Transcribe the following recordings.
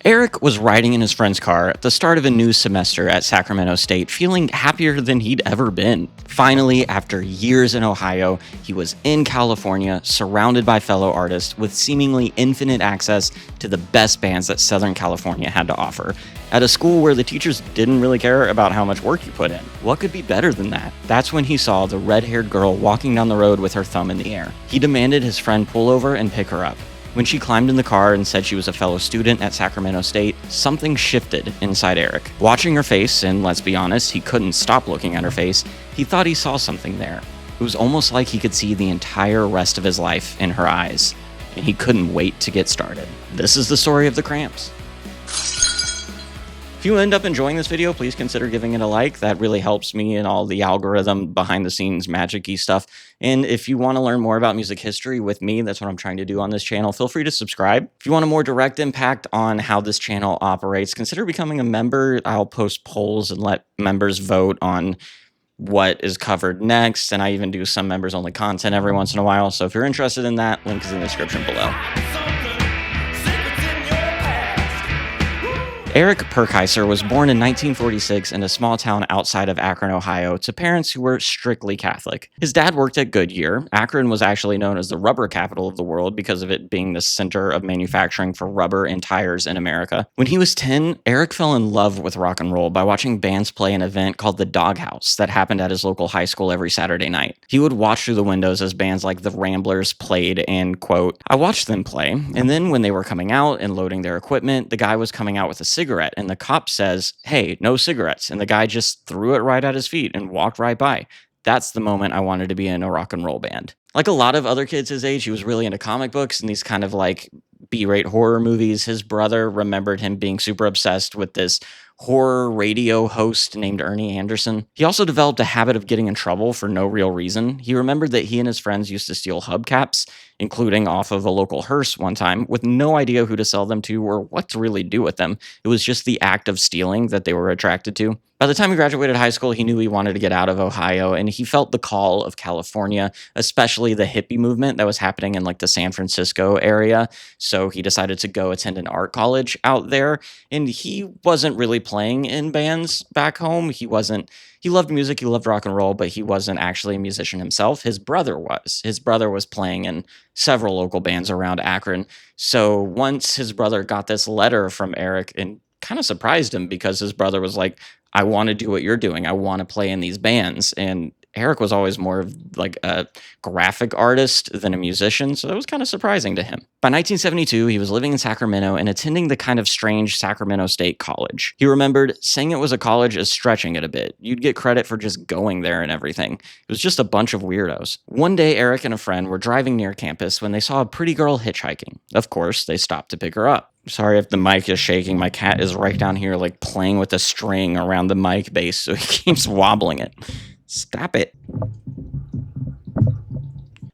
Eric was riding in his friend's car at the start of a new semester at Sacramento State, feeling happier than he'd ever been. Finally, after years in Ohio, he was in California, surrounded by fellow artists with seemingly infinite access to the best bands that Southern California had to offer, at a school where the teachers didn't really care about how much work you put in. What could be better than that? That's when he saw the red-haired girl walking down the road with her thumb in the air. He demanded his friend pull over and pick her up. When she climbed in the car and said she was a fellow student at Sacramento State, something shifted inside Eric. Watching her face, and let's be honest, he couldn't stop looking at her face, he thought he saw something there. It was almost like he could see the entire rest of his life in her eyes, and he couldn't wait to get started. This is the story of the Cramps. If you end up enjoying this video, please consider giving it a like. That really helps me in all the algorithm behind the scenes magic-y stuff. And if you want to learn more about music history with me, that's what I'm trying to do on this channel, feel free to subscribe. If you want a more direct impact on how this channel operates, consider becoming a member. I'll post polls and let members vote on what is covered next. And I even do some members only content every once in a while. So if you're interested in that, link is in the description below. Eric Perkeiser was born in 1946 in a small town outside of Akron, Ohio, to parents who were strictly Catholic. His dad worked at Goodyear. Akron was actually known as the rubber capital of the world because of it being the center of manufacturing for rubber and tires in America. When he was 10, Eric fell in love with rock and roll by watching bands play an event called the Doghouse that happened at his local high school every Saturday night. He would watch through the windows as bands like the Ramblers played and, quote, I watched them play, and then when they were coming out and loading their equipment, the guy was coming out with a cigarette, and the cop says, hey, no cigarettes, and the guy just threw it right at his feet and walked right by. That's the moment I wanted to be in a rock and roll band. Like a lot of other kids his age, he was really into comic books and these kind of like B-rate horror movies. His brother remembered him being super obsessed with this horror radio host named Ernie Anderson. He also developed a habit of getting in trouble for no real reason. He remembered that he and his friends used to steal hubcaps, including off of a local hearse one time, with no idea who to sell them to or what to really do with them. It was just the act of stealing that they were attracted to. By the time he graduated high school, he knew he wanted to get out of Ohio, and he felt the call of California, especially the hippie movement that was happening in like the San Francisco area. So he decided to go attend an art college out there, and he wasn't really playing in bands back home. He loved music, he loved rock and roll, but he wasn't actually a musician himself. His brother was. His brother was playing in several local bands around Akron. So once his brother got this letter from Eric, and kind of surprised him because his brother was like, I want to do what you're doing. I want to play in these bands. And Eric was always more of like a graphic artist than a musician, so that was kind of surprising to him. By 1972, he was living in Sacramento and attending the kind of strange Sacramento State College. He remembered saying it was a college as stretching it a bit. You'd get credit for just going there and everything. It was just a bunch of weirdos. One day, Eric and a friend were driving near campus when they saw a pretty girl hitchhiking. Of course, they stopped to pick her up. Sorry if the mic is shaking. My cat is right down here like playing with a string around the mic base, so he keeps wobbling it. Stop it.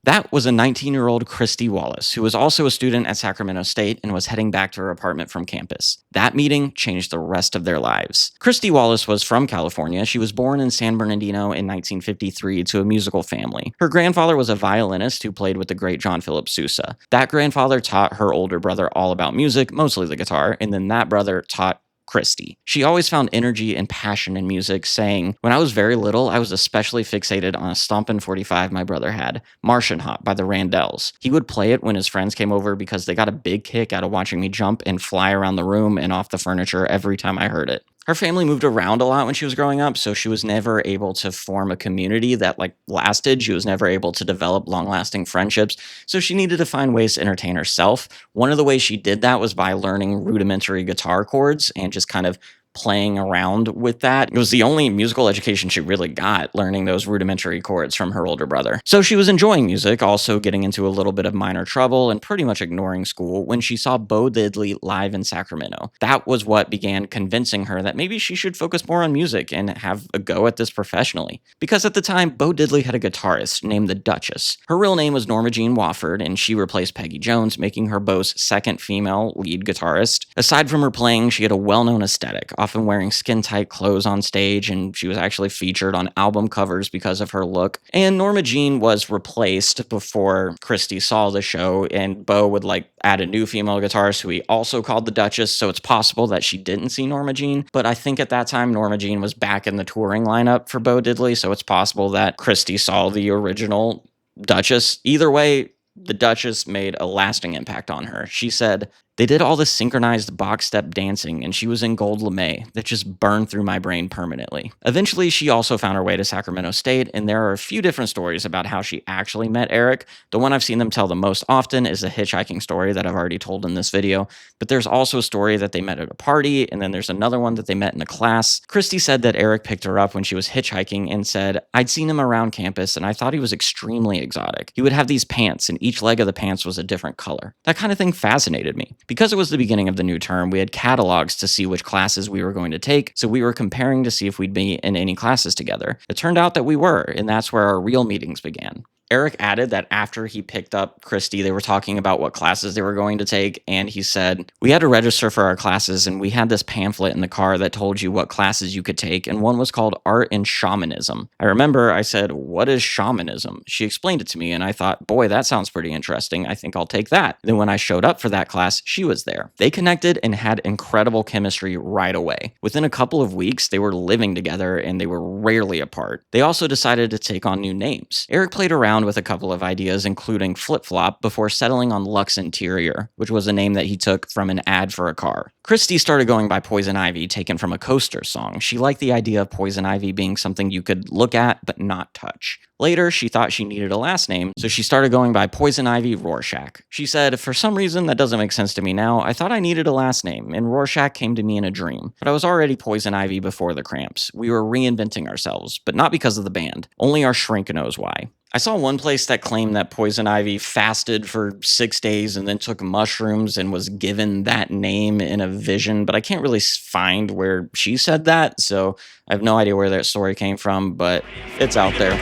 That was a 19-year-old Christy Wallace, who was also a student at Sacramento State and was heading back to her apartment from campus. That meeting changed the rest of their lives. Christy Wallace was from California. She was born in San Bernardino in 1953 to a musical family. Her grandfather was a violinist who played with the great John Philip Sousa. That grandfather taught her older brother all about music, mostly the guitar, and then that brother taught Christy. She always found energy and passion in music, saying, when I was very little, I was especially fixated on a stompin' 45 my brother had, Martian Hop by the Randells. He would play it when his friends came over because they got a big kick out of watching me jump and fly around the room and off the furniture every time I heard it. Her family moved around a lot when she was growing up, so she was never able to form a community that lasted. She was never able to develop long-lasting friendships, so she needed to find ways to entertain herself. One of the ways she did that was by learning rudimentary guitar chords and just kind of playing around with that. It was the only musical education she really got, learning those rudimentary chords from her older brother. So she was enjoying music, also getting into a little bit of minor trouble and pretty much ignoring school when she saw Bo Diddley live in Sacramento. That was what began convincing her that maybe she should focus more on music and have a go at this professionally. Because at the time, Bo Diddley had a guitarist named the Duchess. Her real name was Norma Jean Wofford, and she replaced Peggy Jones, making her Bo's second female lead guitarist. Aside from her playing, she had a well-known aesthetic, often wearing skin-tight clothes on stage, and she was actually featured on album covers because of her look. And Norma Jean was replaced before Christy saw the show, and Bo would add a new female guitarist who he also called the Duchess, so it's possible that she didn't see Norma Jean. But I think at that time, Norma Jean was back in the touring lineup for Bo Diddley, so it's possible that Christy saw the original Duchess. Either way, the Duchess made a lasting impact on her. She said, "They did all this synchronized box step dancing, and she was in gold lame that just burned through my brain permanently." Eventually, she also found her way to Sacramento State, and there are a few different stories about how she actually met Eric. The one I've seen them tell the most often is a hitchhiking story that I've already told in this video, but there's also a story that they met at a party, and then there's another one that they met in a class. Christy said that Eric picked her up when she was hitchhiking and said, "I'd seen him around campus, and I thought he was extremely exotic. He would have these pants, and each leg of the pants was a different color." That kind of thing fascinated me. Because it was the beginning of the new term, we had catalogs to see which classes we were going to take, so we were comparing to see if we'd be in any classes together. It turned out that we were, and that's where our real meetings began. Eric added that after he picked up Christy, they were talking about what classes they were going to take, and he said, "We had to register for our classes, and we had this pamphlet in the car that told you what classes you could take, and one was called Art and Shamanism." I remember I said, "What is shamanism?" She explained it to me, and I thought, boy, that sounds pretty interesting. I think I'll take that. Then when I showed up for that class, she was there. They connected and had incredible chemistry right away. Within a couple of weeks, they were living together, and they were rarely apart. They also decided to take on new names. Eric played around with a couple of ideas, including Flip Flop, before settling on Lux Interior, which was a name that he took from an ad for a car. Christy started going by Poison Ivy, taken from a Coaster song. She liked the idea of Poison Ivy being something you could look at but not touch. Later, she thought she needed a last name, so she started going by Poison Ivy Rorschach. She said, "For some reason that doesn't make sense to me now, I thought I needed a last name, and Rorschach came to me in a dream. But I was already Poison Ivy before the Cramps. We were reinventing ourselves, but not because of the band. Only our shrink knows why." I saw one place that claimed that Poison Ivy fasted for 6 days and then took mushrooms and was given that name in a vision, but I can't really find where she said that, so I have no idea where that story came from, but it's out there.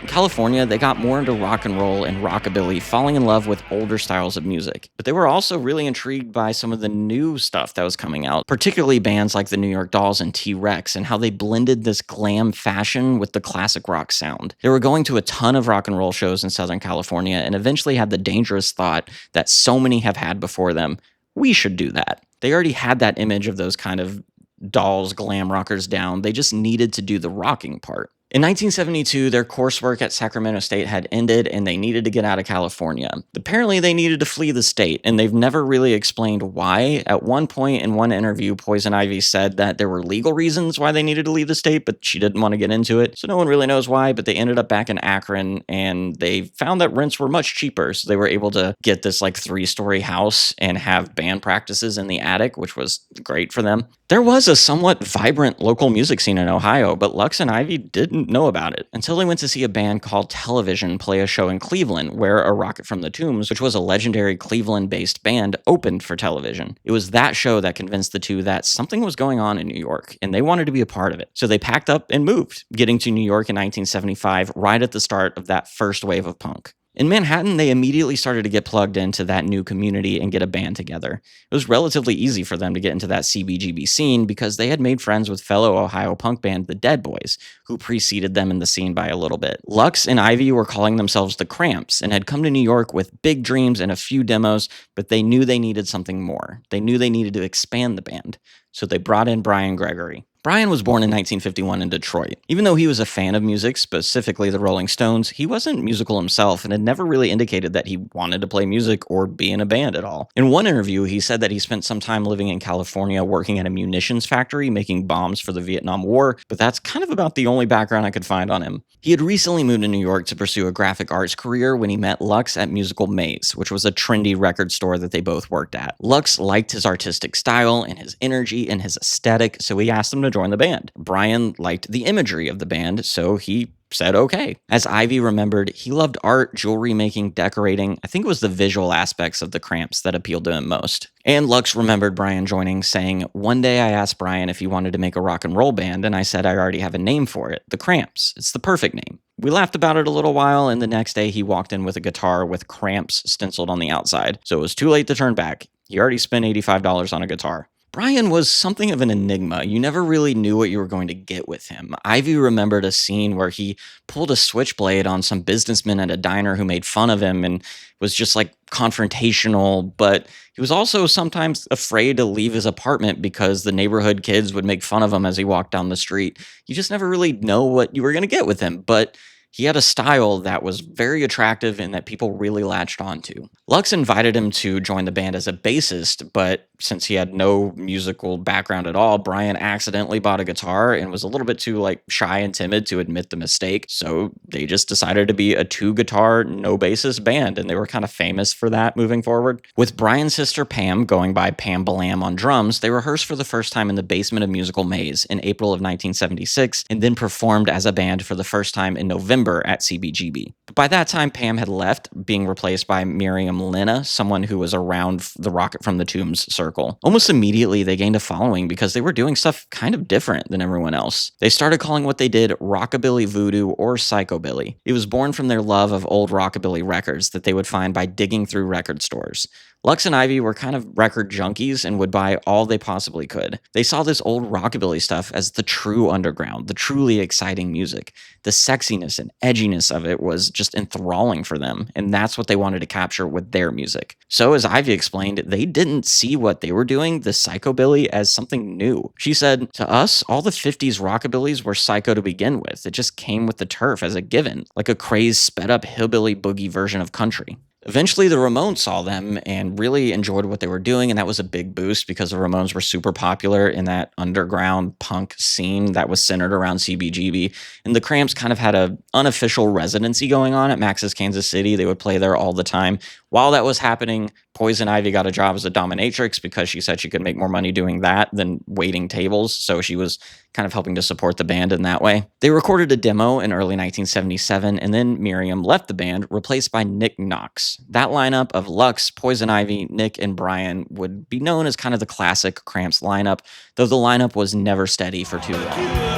California, they got more into rock and roll and rockabilly, falling in love with older styles of music. But they were also really intrigued by some of the new stuff that was coming out, particularly bands like the New York Dolls and T-Rex, and how they blended this glam fashion with the classic rock sound. They were going to a ton of rock and roll shows in Southern California and eventually had the dangerous thought that so many have had before them, we should do that. They already had that image of those kind of Dolls glam rockers down. They just needed to do the rocking part. In 1972, their coursework at Sacramento State had ended and they needed to get out of California. Apparently, they needed to flee the state, and they've never really explained why. At one point in one interview, Poison Ivy said that there were legal reasons why they needed to leave the state, but she didn't want to get into it. So no one really knows why, but they ended up back in Akron, and they found that rents were much cheaper, so they were able to get this 3-story house and have band practices in the attic, which was great for them. There was a somewhat vibrant local music scene in Ohio, but Lux and Ivy didn't know about it until they went to see a band called Television play a show in Cleveland where A Rocket from the Tombs, which was a legendary Cleveland-based band, opened for Television. It was that show that convinced the two that something was going on in New York and they wanted to be a part of it. So they packed up and moved, getting to New York in 1975 right at the start of that first wave of punk. In Manhattan, they immediately started to get plugged into that new community and get a band together. It was relatively easy for them to get into that CBGB scene because they had made friends with fellow Ohio punk band The Dead Boys, who preceded them in the scene by a little bit. Lux and Ivy were calling themselves the Cramps and had come to New York with big dreams and a few demos, but they knew they needed something more. They knew they needed to expand the band, so they brought in Brian Gregory. Brian was born in 1951 in Detroit. Even though he was a fan of music, specifically the Rolling Stones, he wasn't musical himself and had never really indicated that he wanted to play music or be in a band at all. In one interview, he said that he spent some time living in California working at a munitions factory making bombs for the Vietnam War, but that's kind of about the only background I could find on him. He had recently moved to New York to pursue a graphic arts career when he met Lux at Musical Maze, which was a trendy record store that they both worked at. Lux liked his artistic style and his energy and his aesthetic, so he asked him to join the band. Brian liked the imagery of the band, so he said okay. As Ivy remembered, he loved art, jewelry making, decorating. I think it was the visual aspects of the Cramps that appealed to him most. And Lux remembered Brian joining, saying, "One day I asked Brian if he wanted to make a rock and roll band, and I said I already have a name for it, the Cramps. It's the perfect name." We laughed about it a little while, and the next day he walked in with a guitar with Cramps stenciled on the outside, so it was too late to turn back. He already spent $85 on a guitar. Brian was something of an enigma. You never really knew what you were going to get with him. Ivy remembered a scene where he pulled a switchblade on some businessman at a diner who made fun of him and was just like confrontational, but he was also sometimes afraid to leave his apartment because the neighborhood kids would make fun of him as he walked down the street. You just never really know what you were going to get with him, but he had a style that was very attractive and that people really latched onto. Lux invited him to join the band as a bassist, but since he had no musical background at all, Brian accidentally bought a guitar and was a little bit too shy and timid to admit the mistake. So they just decided to be a 2-guitar, no bassist band, and they were kind of famous for that moving forward. With Brian's sister Pam going by Pam Balam on drums, they rehearsed for the first time in the basement of Musical Maze in April of 1976, and then performed as a band for the first time in November at CBGB. But by that time, Pam had left, being replaced by Miriam Lena, someone who was around the Rocket from the Tombs circle. Almost immediately, they gained a following because they were doing stuff kind of different than everyone else. They started calling what they did rockabilly voodoo or psychobilly. It was born from their love of old rockabilly records that they would find by digging through record stores. Lux and Ivy were kind of record junkies and would buy all they possibly could. They saw this old rockabilly stuff as the true underground, the truly exciting music. The sexiness and edginess of it was just enthralling for them, and that's what they wanted to capture with their music. So, as Ivy explained, they didn't see what they were doing, the psychobilly, as something new. She said, "To us, all the 50s rockabillys were psycho to begin with. It just came with the turf as a given, like a crazed, sped-up hillbilly boogie version of country." Eventually, the Ramones saw them and really enjoyed what they were doing, and that was a big boost because the Ramones were super popular in that underground punk scene that was centered around CBGB. And the Cramps kind of had an unofficial residency going on at Max's Kansas City. They would play there all the time. While that was happening, Poison Ivy got a job as a dominatrix because she said she could make more money doing that than waiting tables, so she was kind of helping to support the band in that way. They recorded a demo in early 1977, and then Miriam left the band, replaced by Nick Knox. That lineup of Lux, Poison Ivy, Nick, and Brian would be known as kind of the classic Cramps lineup, though the lineup was never steady for too long.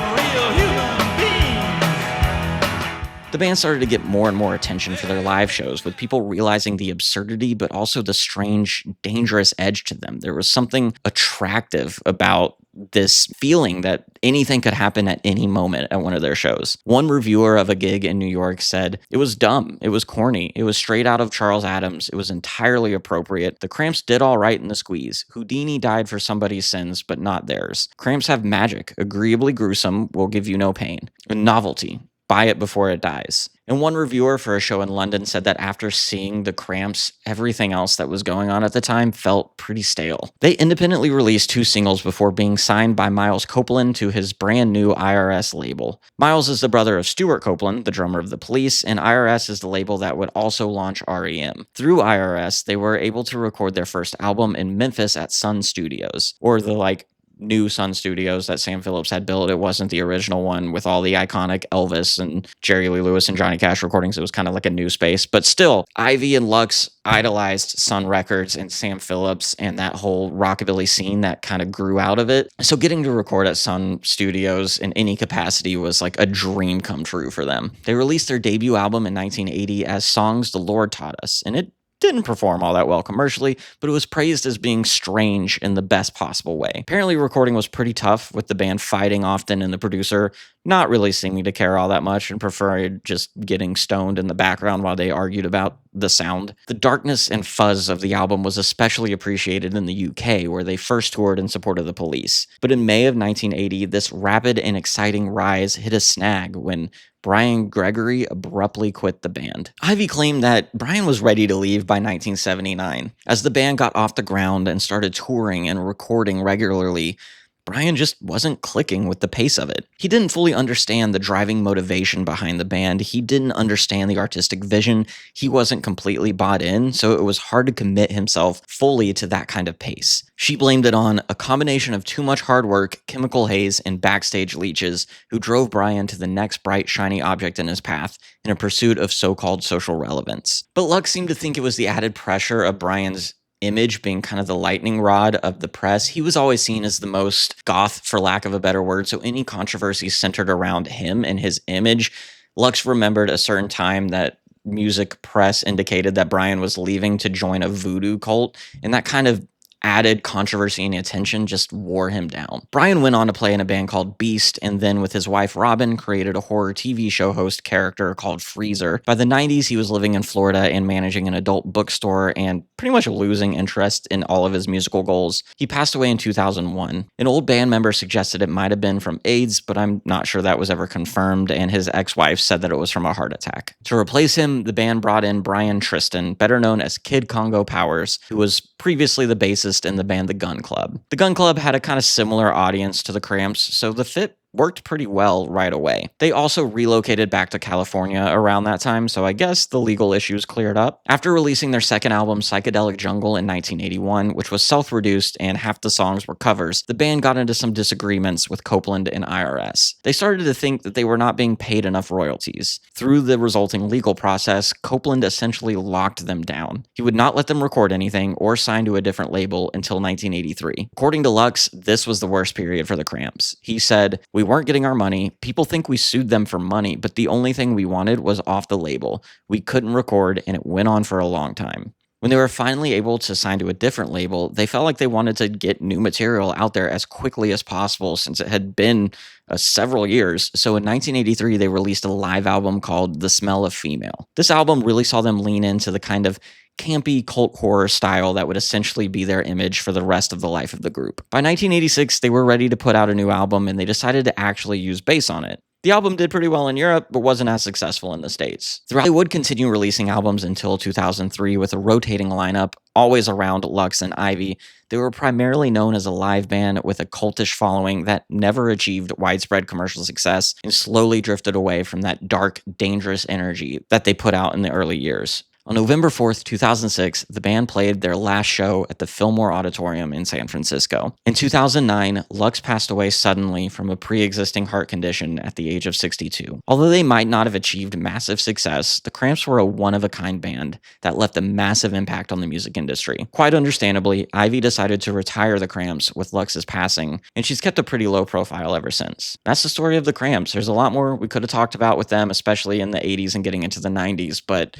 The band started to get more and more attention for their live shows, with people realizing the absurdity, but also the strange, dangerous edge to them. There was something attractive about this feeling that anything could happen at any moment at one of their shows. One reviewer of a gig in New York said, "It was dumb, it was corny, it was straight out of Charles Adams, it was entirely appropriate. The Cramps did all right in the squeeze. Houdini died for somebody's sins, but not theirs. Cramps have magic, agreeably gruesome, will give you no pain. And novelty. Buy it before it dies." And one reviewer for a show in London said that after seeing the Cramps, everything else that was going on at the time felt pretty stale. They independently released 2 singles before being signed by Miles Copeland to his brand new IRS label. Miles is the brother of Stuart Copeland, the drummer of The Police, and IRS is the label that would also launch REM. Through IRS, they were able to record their first album in Memphis at Sun Studios, or the new Sun Studios that Sam Phillips had built. It wasn't the original one with all the iconic Elvis and Jerry Lee Lewis and Johnny Cash recordings. It was kind of like a new space. But still, Ivy and Lux idolized Sun Records and Sam Phillips and that whole rockabilly scene that kind of grew out of it. So getting to record at Sun Studios in any capacity was like a dream come true for them. They released their debut album in 1980 as Songs the Lord Taught Us, and it didn't perform all that well commercially, but it was praised as being strange in the best possible way. Apparently, recording was pretty tough, with the band fighting often and the producer not really seeming to care all that much and preferred just getting stoned in the background while they argued about the sound. The darkness and fuzz of the album was especially appreciated in the UK, where they first toured in support of The Police. But in May of 1980, this rapid and exciting rise hit a snag when Brian Gregory abruptly quit the band. Ivy claimed that Brian was ready to leave by 1979. As the band got off the ground and started touring and recording regularly, Brian just wasn't clicking with the pace of it. He didn't fully understand the driving motivation behind the band. He didn't understand the artistic vision. He wasn't completely bought in, so it was hard to commit himself fully to that kind of pace. She blamed it on a combination of too much hard work, chemical haze, and backstage leeches who drove Brian to the next bright, shiny object in his path in a pursuit of so-called social relevance. But Lux seemed to think it was the added pressure of Brian's image being kind of the lightning rod of the press. He was always seen as the most goth, for lack of a better word, so any controversy centered around him and his image. Lux remembered a certain time that music press indicated that Brian was leaving to join a voodoo cult, and that kind of added controversy and attention just wore him down. Brian went on to play in a band called Beast, and then with his wife Robin created a horror TV show host character called Freezer. By the 90s, he was living in Florida and managing an adult bookstore and pretty much losing interest in all of his musical goals. He passed away in 2001. An old band member suggested it might have been from AIDS, but I'm not sure that was ever confirmed, and his ex-wife said that it was from a heart attack. To replace him, the band brought in Brian Tristan, better known as Kid Congo Powers, who was previously the bassist in the band The Gun Club. The Gun Club had a kind of similar audience to the Cramps, so the fit worked pretty well right away. They also relocated back to California around that time, so I guess the legal issues cleared up. After releasing their second album, Psychedelic Jungle, in 1981, which was self-produced and half the songs were covers, the band got into some disagreements with Copeland and IRS. They started to think that they were not being paid enough royalties. Through the resulting legal process, Copeland essentially locked them down. He would not let them record anything or sign to a different label until 1983. According to Lux, this was the worst period for the Cramps. He said, "We weren't getting our money. People think we sued them for money, but the only thing we wanted was off the label. We couldn't record, and it went on for a long time." When they were finally able to sign to a different label, they felt like they wanted to get new material out there as quickly as possible since it had been several years. So in 1983, they released a live album called The Smell of Female. This album really saw them lean into the kind of campy cult horror style that would essentially be their image for the rest of the life of the group. By 1986, they were ready to put out a new album, and they decided to actually use bass on it. The album did pretty well in Europe, but wasn't as successful in the States. They would continue releasing albums until 2003 with a rotating lineup, always around Lux and Ivy. They were primarily known as a live band with a cultish following that never achieved widespread commercial success and slowly drifted away from that dark, dangerous energy that they put out in the early years. On November 4th, 2006, the band played their last show at the Fillmore Auditorium in San Francisco. In 2009, Lux passed away suddenly from a pre-existing heart condition at the age of 62. Although they might not have achieved massive success, the Cramps were a one-of-a-kind band that left a massive impact on the music industry. Quite understandably, Ivy decided to retire the Cramps with Lux's passing, and she's kept a pretty low profile ever since. That's the story of the Cramps. There's a lot more we could have talked about with them, especially in the 80s and getting into the 90s, but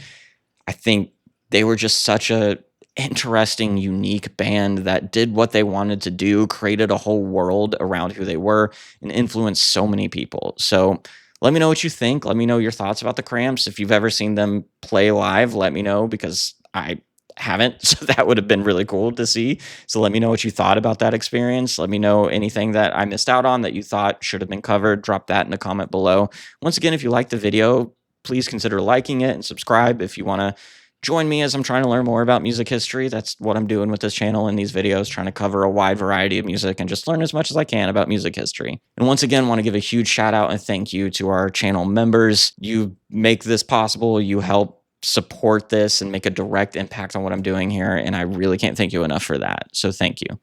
I think they were just such a interesting, unique band that did what they wanted to do, created a whole world around who they were, and influenced so many people. So let me know what you think. Let me know your thoughts about the Cramps. If you've ever seen them play live, let me know, because I haven't, so that would have been really cool to see. So let me know what you thought about that experience. Let me know anything that I missed out on that you thought should have been covered. Drop that in a comment below. Once again, if you liked the video, please consider liking it and subscribe if you want to join me as I'm trying to learn more about music history. That's what I'm doing with this channel and these videos, trying to cover a wide variety of music and just learn as much as I can about music history. And once again, want to give a huge shout out and thank you to our channel members. You make this possible. You help support this and make a direct impact on what I'm doing here, and I really can't thank you enough for that. So thank you.